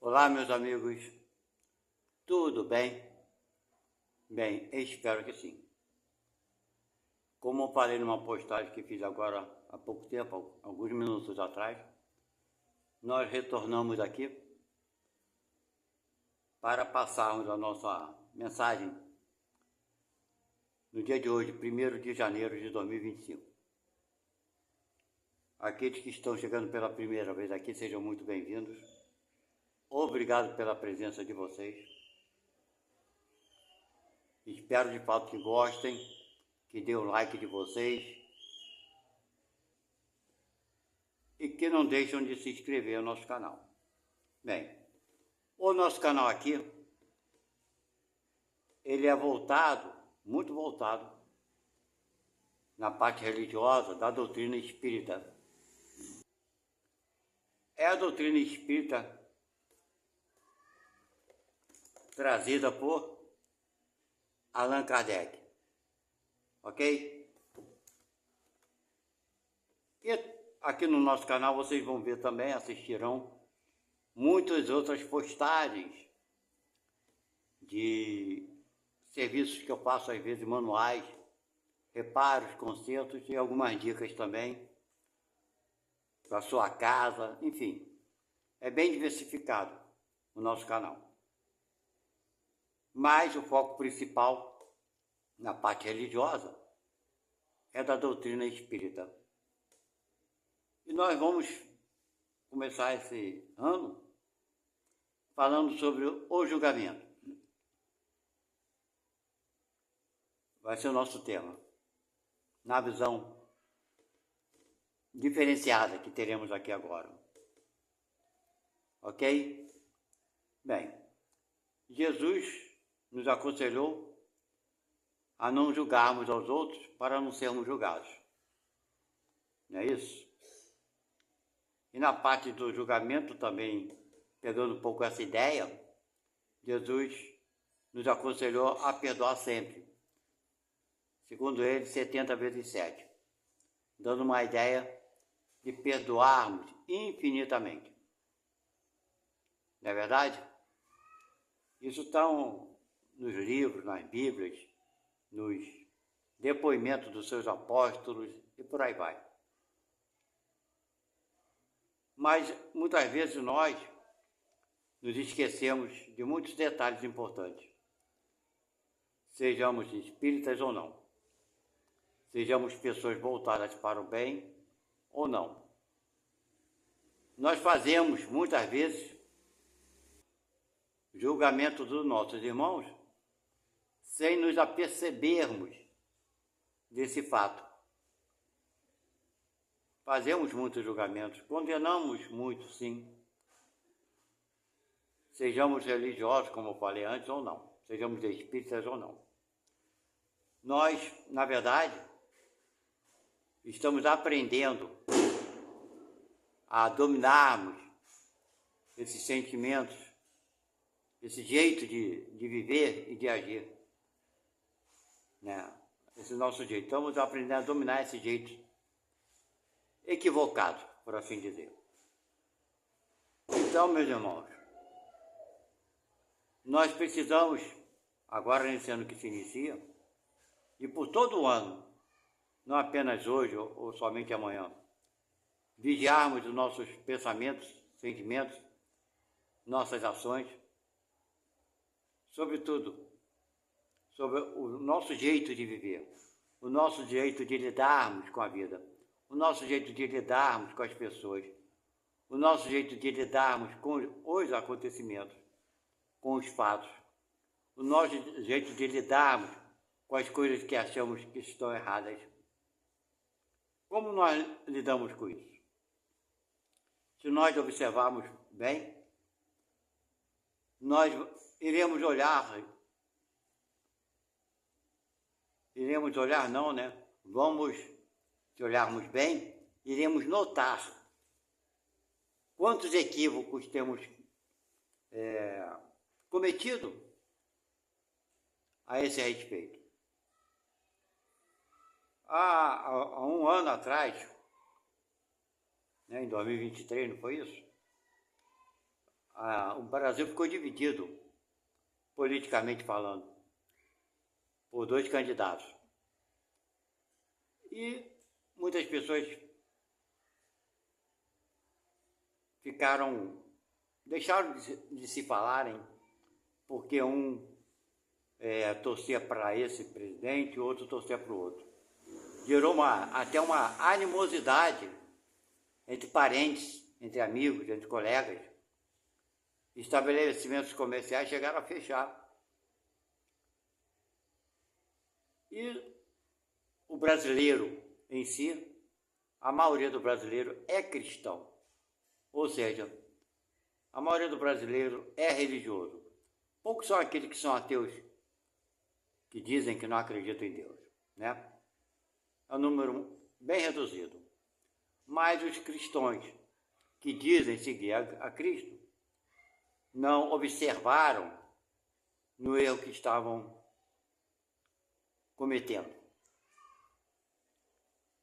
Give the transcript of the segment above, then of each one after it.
Olá, meus amigos, tudo bem? Bem, eu espero que sim. Como eu falei numa postagem que fiz agora há pouco tempo, alguns minutos atrás, nós retornamos aqui para passarmos a nossa mensagem no dia de hoje, 1º de janeiro de 2025. Aqueles que estão chegando pela primeira vez aqui, sejam muito bem-vindos. Obrigado pela presença de vocês. Espero de fato que gostem, que dê o like de vocês e que não deixem de se inscrever no nosso canal. Bem, o nosso canal aqui, ele é voltado, muito voltado, na parte religiosa da doutrina espírita. É a doutrina espírita trazida por Allan Kardec, ok? E aqui no nosso canal vocês vão ver também, assistirão muitas outras postagens de serviços que eu faço às vezes, manuais, reparos, consertos e algumas dicas também para sua casa, enfim. É bem diversificado o nosso canal. Mas o foco principal na parte religiosa é da doutrina espírita. E nós vamos começar esse ano falando sobre o julgamento. Vai ser o nosso tema, na visão diferenciada que teremos aqui agora. Ok? Bem, Jesus nos aconselhou a não julgarmos aos outros para não sermos julgados. Não é isso? E na parte do julgamento também, pegando um pouco essa ideia, Jesus nos aconselhou a perdoar sempre. Segundo ele, 70 vezes 7. Dando uma ideia de perdoarmos infinitamente. Não é verdade? Isso está nos livros, nas Bíblias, nos depoimentos dos seus apóstolos e por aí vai. Mas muitas vezes nós nos esquecemos de muitos detalhes importantes. Sejamos espíritas ou não. Sejamos pessoas voltadas para o bem ou não. Nós fazemos muitas vezes julgamento dos nossos irmãos sem nos apercebermos desse fato. Fazemos muitos julgamentos, condenamos muito, sim. Sejamos religiosos, como eu falei antes, ou não. Sejamos espíritas ou não. Nós, na verdade, estamos aprendendo a dominarmos esses sentimentos, esse jeito de viver e de agir. Né? Esse nosso jeito. Estamos aprendendo a dominar esse jeito equivocado, por assim dizer. Então, meus irmãos, nós precisamos, agora nesse ano que se inicia, e por todo o ano, não apenas hoje ou somente amanhã, vigiarmos os nossos pensamentos, sentimentos, nossas ações, sobretudo, sobre o nosso jeito de viver, o nosso jeito de lidarmos com a vida, o nosso jeito de lidarmos com as pessoas, o nosso jeito de lidarmos com os acontecimentos, com os fatos, o nosso jeito de lidarmos com as coisas que achamos que estão erradas. Como nós lidamos com isso? Se nós observarmos bem, nós iremos olhar não, né? Vamos, se olharmos bem, iremos notar quantos equívocos temos cometido a esse respeito. Há um ano atrás, né, em 2023, não foi isso? o Brasil ficou dividido, politicamente falando, por dois candidatos. E muitas pessoas deixaram de se falarem, porque um torcia para esse presidente, o outro torcia para o outro. Gerou até uma animosidade entre parentes, entre amigos, entre colegas. Estabelecimentos comerciais chegaram a fechar. E o brasileiro em si, a maioria do brasileiro é cristão. Ou seja, a maioria do brasileiro é religioso. Poucos são aqueles que são ateus, que dizem que não acreditam em Deus, né? É um número bem reduzido. Mas os cristãos que dizem seguir a Cristo não observaram no erro que estavam cometendo.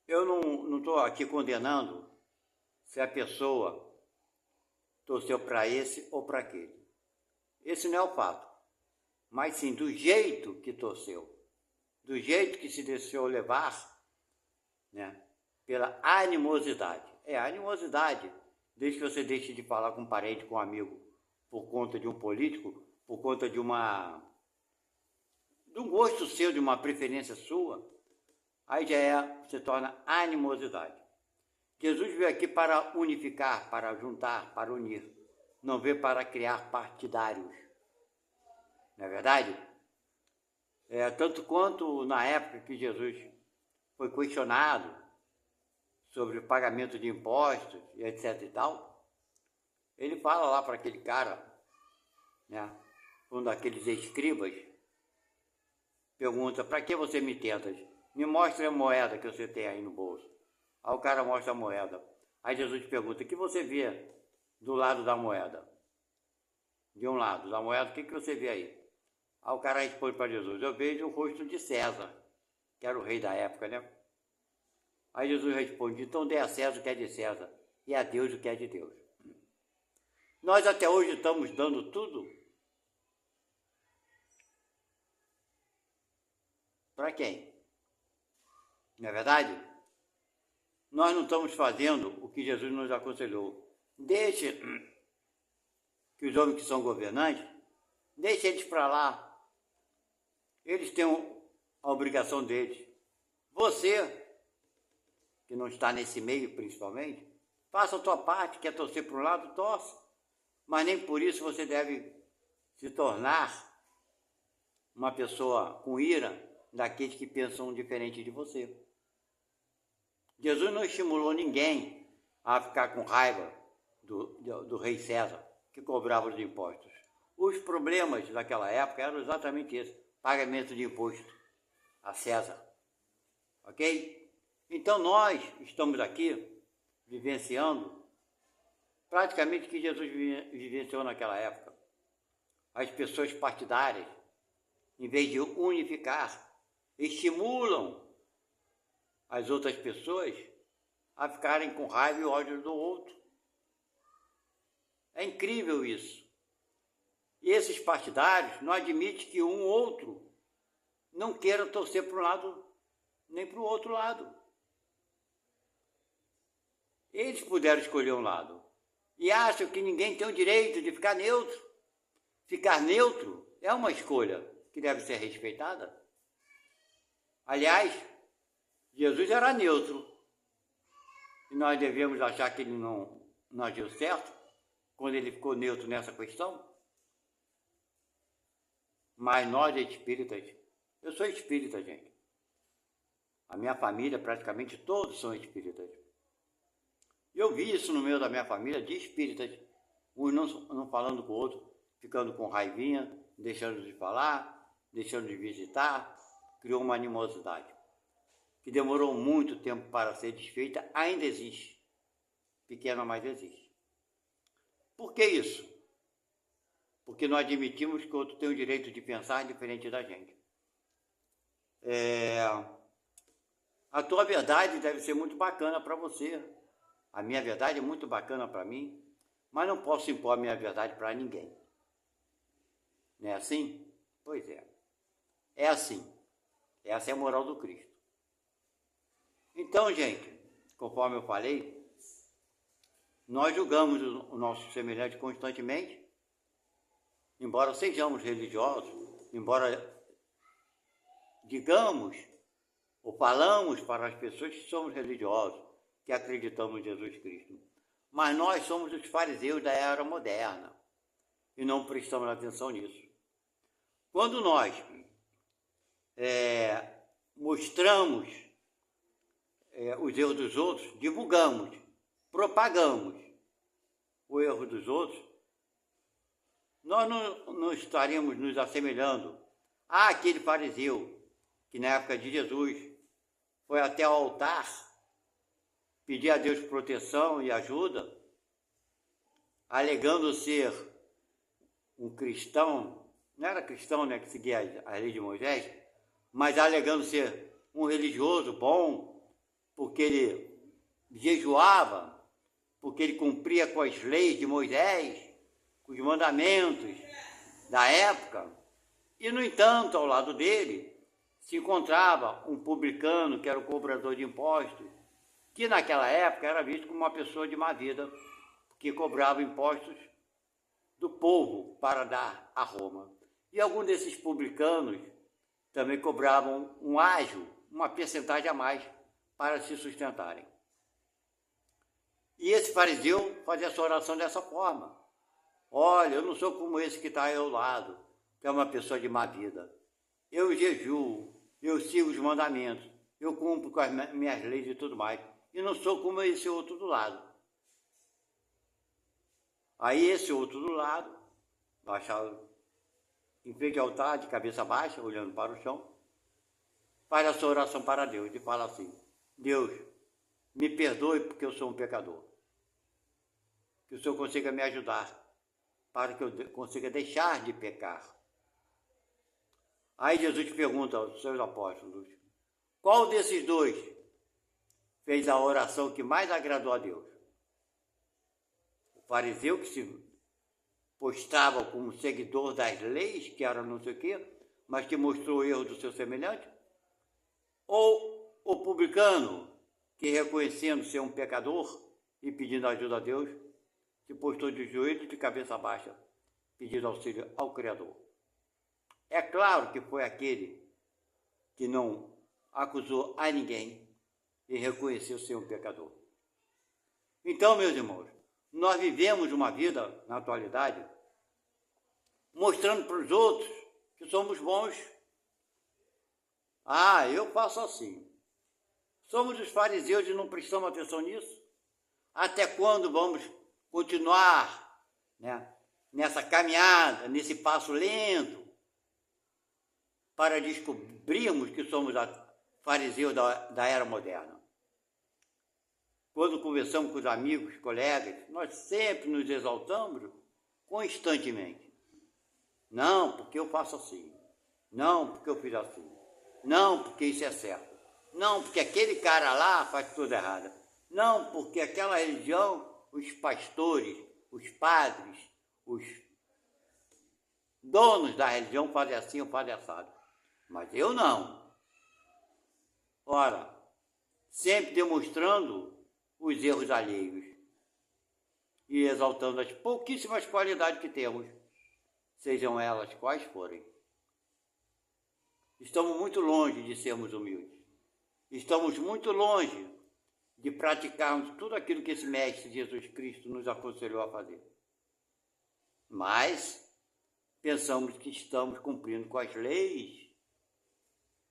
Eu não estou aqui condenando se a pessoa torceu para esse ou para aquele. Esse não é o fato, mas sim do jeito que torceu, do jeito que se deixou levar, né, pela animosidade. É animosidade, desde que você deixe de falar com um parente, com um amigo, por conta de um político, por conta de um gosto seu, de uma preferência sua, aí se torna animosidade. Jesus veio aqui para unificar, para juntar, para unir, não veio para criar partidários. Não é verdade? Tanto quanto na época que Jesus foi questionado sobre o pagamento de impostos e etc e tal, ele fala lá para aquele cara, né, um daqueles escribas, pergunta: para que você me tentas? Me mostre a moeda que você tem aí no bolso. Aí o cara mostra a moeda. Aí Jesus pergunta: o que você vê do lado da moeda? De um lado da moeda, o que você vê aí? Aí o cara responde para Jesus: eu vejo o rosto de César, que era o rei da época, né? Aí Jesus responde: então dê a César o que é de César e a Deus o que é de Deus. Nós até hoje estamos dando tudo para quem? Não é verdade? Nós não estamos fazendo o que Jesus nos aconselhou. Deixe que os homens que são governantes, deixe eles para lá. Eles têm a obrigação deles. Você, que não está nesse meio principalmente, faça a tua parte, quer torcer para um lado, torce. Mas nem por isso você deve se tornar uma pessoa com ira daqueles que pensam diferente de você. Jesus não estimulou ninguém a ficar com raiva do rei César, que cobrava os impostos. Os problemas daquela época eram exatamente esse: pagamento de imposto a César. Ok? Então nós estamos aqui vivenciando praticamente o que Jesus vivenciou naquela época. As pessoas partidárias, em vez de unificar, estimulam as outras pessoas a ficarem com raiva e ódio do outro. É incrível isso. E esses partidários não admitem que um ou outro não queira torcer para um lado nem para o outro lado. Eles puderam escolher um lado e acham que ninguém tem o direito de ficar neutro. Ficar neutro é uma escolha que deve ser respeitada. Aliás, Jesus era neutro e nós devemos achar que ele não agiu certo quando ele ficou neutro nessa questão. Mas nós espíritas, eu sou espírita, gente. A minha família, praticamente todos são espíritas. Eu vi isso no meio da minha família, de espíritas, uns não falando com o outro, ficando com raivinha, deixando de falar, deixando de visitar, criou uma animosidade que demorou muito tempo para ser desfeita, ainda existe. Pequena, mas existe. Por que isso? Porque nós admitimos que o outro tem o direito de pensar diferente da gente. A tua verdade deve ser muito bacana para você. A minha verdade é muito bacana para mim. mas não posso impor a minha verdade para ninguém. Não é assim? Pois é. É assim. Essa é a moral do Cristo. Então, gente, conforme eu falei, nós julgamos o nosso semelhante constantemente, embora sejamos religiosos, embora digamos ou falamos para as pessoas que somos religiosos, que acreditamos em Jesus Cristo. Mas nós somos os fariseus da era moderna e não prestamos atenção nisso. Quando nós mostramos os erros dos outros, divulgamos, propagamos o erro dos outros, nós não estaríamos nos assemelhando àquele fariseu que na época de Jesus foi até o altar pedir a Deus proteção e ajuda, alegando ser um cristão, não era cristão, né, que seguia a lei de Moisés, mas alegando ser um religioso bom, porque ele jejuava, porque ele cumpria com as leis de Moisés, com os mandamentos da época. E, no entanto, ao lado dele se encontrava um publicano, que era o cobrador de impostos, que naquela época era visto como uma pessoa de má vida, que cobrava impostos do povo para dar a Roma. E alguns desses publicanos também cobravam um ágio, uma percentagem a mais, para se sustentarem. E esse fariseu fazia a sua oração dessa forma: olha, eu não sou como esse que está aí ao lado, que é uma pessoa de má vida. Eu jejuo, eu sigo os mandamentos, eu cumpro com as minhas leis e tudo mais, e não sou como esse outro do lado. Aí esse outro do lado, baixado em frente ao altar, de cabeça baixa, olhando para o chão, faz a sua oração para Deus e fala assim: Deus, me perdoe porque eu sou um pecador. Que o Senhor consiga me ajudar para que eu consiga deixar de pecar. Aí Jesus pergunta aos seus apóstolos: qual desses dois fez a oração que mais agradou a Deus? O fariseu que se postava como seguidor das leis, que era não sei o quê, mas que mostrou o erro do seu semelhante? Ou o publicano, que reconhecendo ser um pecador e pedindo ajuda a Deus, se postou de joelhos de cabeça baixa, pedindo auxílio ao Criador? É claro que foi aquele que não acusou a ninguém e reconheceu ser um pecador. Então, meus irmãos, nós vivemos uma vida, na atualidade, mostrando para os outros que somos bons. Ah, eu faço assim. Somos os fariseus e não prestamos atenção nisso? Até quando vamos continuar, né, nessa caminhada, nesse passo lento, para descobrirmos que somos fariseus da era moderna? Quando conversamos com os amigos, colegas, nós sempre nos exaltamos constantemente. Não, porque eu faço assim. Não, porque eu fiz assim. Não, porque isso é certo. Não, porque aquele cara lá faz tudo errado. Não, porque aquela religião, os pastores, os padres, os donos da religião fazem assim ou fazem assado. Mas eu não. Ora, sempre demonstrando os erros alheios e exaltando as pouquíssimas qualidades que temos, sejam elas quais forem. Estamos muito longe de sermos humildes. Estamos muito longe de praticarmos tudo aquilo que esse Mestre Jesus Cristo nos aconselhou a fazer. Mas pensamos que estamos cumprindo com as leis.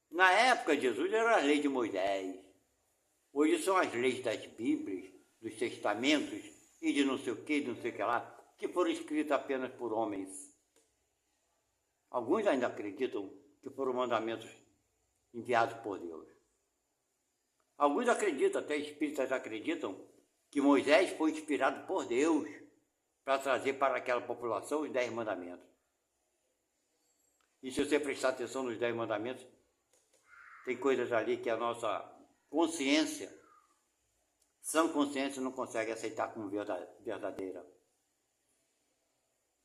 Na época de Jesus era a lei de Moisés. Hoje são as leis das Bíblias, dos testamentos e de não sei o que, de não sei o que lá, que foram escritas apenas por homens. Alguns ainda acreditam que foram mandamentos enviados por Deus. Alguns acreditam, até espíritas acreditam, que Moisés foi inspirado por Deus para trazer para aquela população os 10 mandamentos. E se você prestar atenção nos 10 mandamentos, tem coisas ali que a nossa consciência, sã consciência, não consegue aceitar como verdadeira.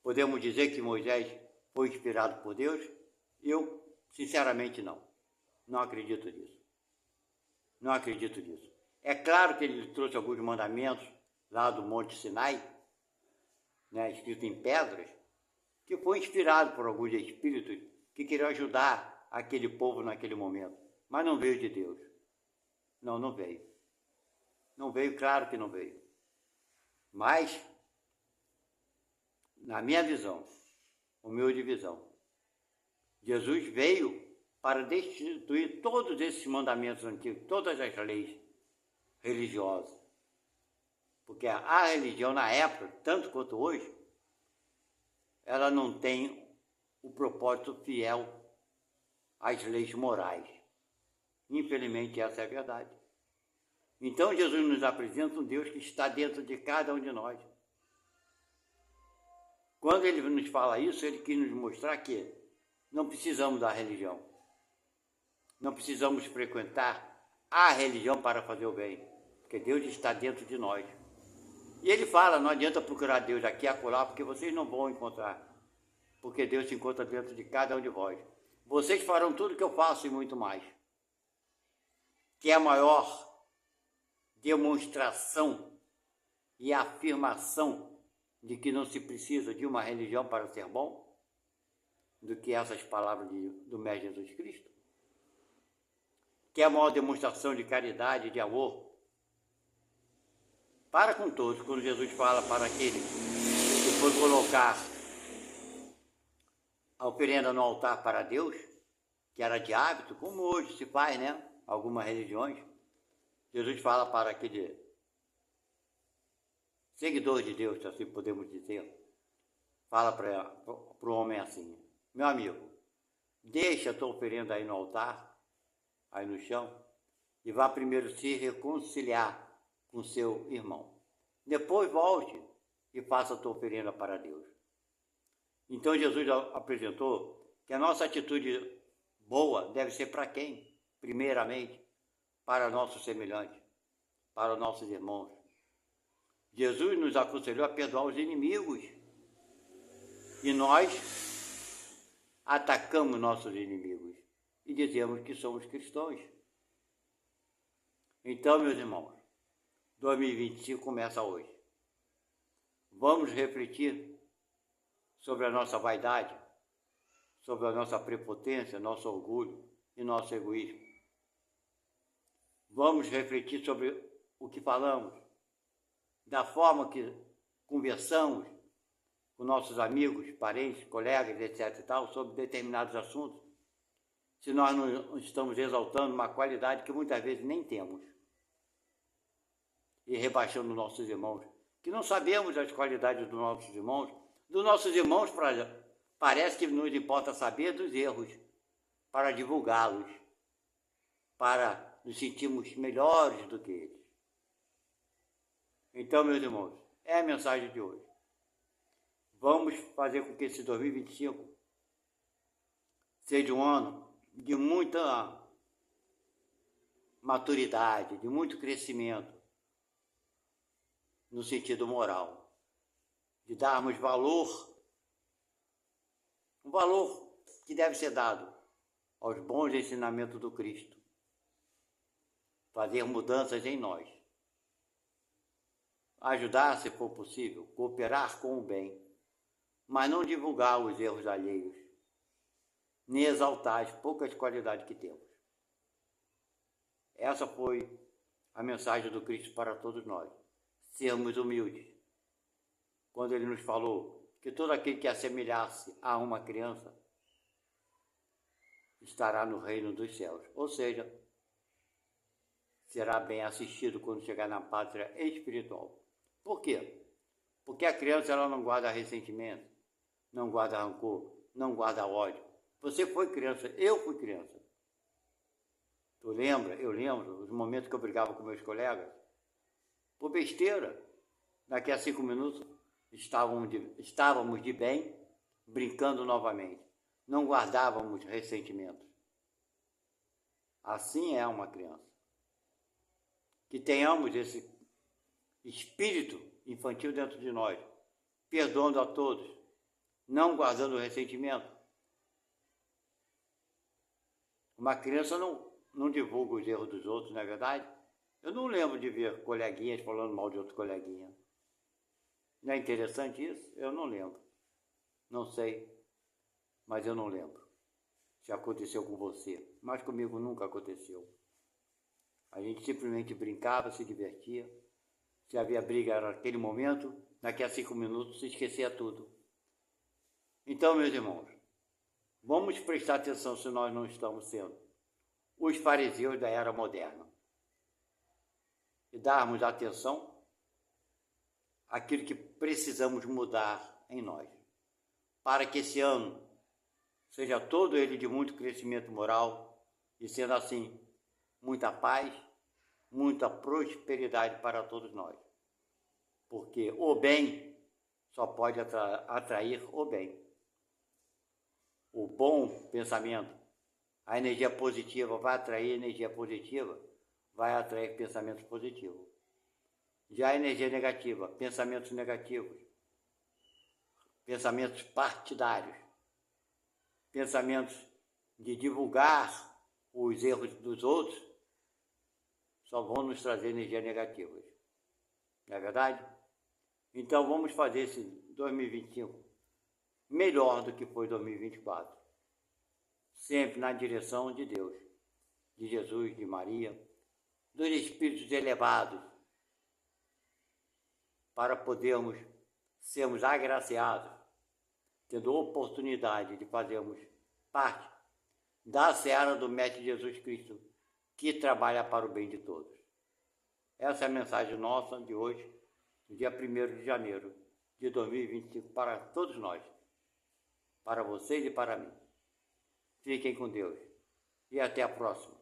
Podemos dizer que Moisés foi inspirado por Deus? Eu, sinceramente, não. Não acredito nisso. Não acredito nisso. É claro que ele trouxe alguns mandamentos lá do Monte Sinai, né, escrito em pedras, que foi inspirado por alguns espíritos que queriam ajudar aquele povo naquele momento. Mas não veio de Deus. Não, não veio. Não veio, claro que não veio. Mas, na minha visão, humilde visão, Jesus veio para destituir todos esses mandamentos antigos, todas as leis religiosas. Porque a religião na época, tanto quanto hoje, ela não tem o propósito fiel às leis morais. Infelizmente, essa é a verdade. Então, Jesus nos apresenta um Deus que está dentro de cada um de nós. Quando ele nos fala isso, ele quis nos mostrar que não precisamos da religião. Não precisamos frequentar a religião para fazer o bem, porque Deus está dentro de nós. E ele fala, não adianta procurar Deus aqui e acolá, porque vocês não vão encontrar, porque Deus se encontra dentro de cada um de vós. Vocês farão tudo o que eu faço e muito mais. Que é a maior demonstração e afirmação de que não se precisa de uma religião para ser bom, do que essas palavras do Mestre Jesus Cristo, que é a maior demonstração de caridade, de amor, para com todos, quando Jesus fala para aquele que foi colocar a oferenda no altar para Deus, que era de hábito, como hoje se faz, né? Algumas religiões. Jesus fala para aquele seguidor de Deus, assim podemos dizer, fala para o homem assim: meu amigo, deixa a tua oferenda aí no altar, aí no chão, e vá primeiro se reconciliar com seu irmão. Depois volte e faça a tua oferenda para Deus. Então Jesus apresentou que a nossa atitude boa deve ser para quem? Primeiramente, para nossos semelhantes, para nossos irmãos. Jesus nos aconselhou a perdoar os inimigos. E nós atacamos nossos inimigos e dizemos que somos cristãos. Então, meus irmãos, 2025 começa hoje. Vamos refletir sobre a nossa vaidade, sobre a nossa prepotência, nosso orgulho e nosso egoísmo. Vamos refletir sobre o que falamos, da forma que conversamos com nossos amigos, parentes, colegas, etc. e tal, sobre determinados assuntos, se nós não estamos exaltando uma qualidade que muitas vezes nem temos e rebaixando nossos irmãos, que não sabemos as qualidades dos nossos irmãos parece que nos importa saber dos erros, para divulgá-los, para nos sentirmos melhores do que eles. Então, meus irmãos, é a mensagem de hoje. Vamos fazer com que esse 2025 seja um ano de muita maturidade, de muito crescimento, no sentido moral, de darmos valor, um valor que deve ser dado aos bons ensinamentos do Cristo, fazer mudanças em nós, ajudar se for possível, cooperar com o bem, mas não divulgar os erros alheios, nem exaltar as poucas qualidades que temos. Essa foi a mensagem do Cristo para todos nós. Sermos humildes. Quando ele nos falou que todo aquele que assemelhar-se a uma criança estará no reino dos céus. Ou seja, será bem assistido quando chegar na pátria espiritual. Por quê? Porque a criança ela não guarda ressentimento, não guarda rancor, não guarda ódio. Você foi criança, eu fui criança. Tu lembra? Eu lembro os momentos que eu brigava com meus colegas. Por besteira. Daqui a 5 minutos estávamos de bem, brincando novamente. Não guardávamos ressentimentos. Assim é uma criança. Que tenhamos esse espírito infantil dentro de nós, perdoando a todos, não guardando ressentimento. Uma criança não divulga os erros dos outros, não é verdade? Eu não lembro de ver coleguinhas falando mal de outro coleguinha. Não é interessante isso? Eu não lembro. Não sei, mas eu não lembro se aconteceu com você. Mas comigo nunca aconteceu. A gente simplesmente brincava, se divertia. Se havia briga era naquele momento, daqui a 5 minutos se esquecia tudo. Então, meus irmãos, vamos prestar atenção se nós não estamos sendo os fariseus da era moderna. E darmos atenção àquilo que precisamos mudar em nós. Para que esse ano seja todo ele de muito crescimento moral e, sendo assim, muita paz, muita prosperidade para todos nós. Porque o bem só pode atrair o bem. O bom pensamento, a energia positiva vai atrair energia positiva, vai atrair pensamentos positivos. Já a energia negativa, pensamentos negativos, pensamentos partidários, pensamentos de divulgar os erros dos outros, só vão nos trazer energias negativas. Não é verdade? Então vamos fazer esse 2025 melhor do que foi 2024. Sempre na direção de Deus, de Jesus, de Maria, dos espíritos elevados, para podermos sermos agraciados, tendo oportunidade de fazermos parte da seara do Mestre Jesus Cristo, que trabalha para o bem de todos. Essa é a mensagem nossa de hoje, no dia 1º de janeiro de 2025, para todos nós, para vocês e para mim. Fiquem com Deus e até a próxima.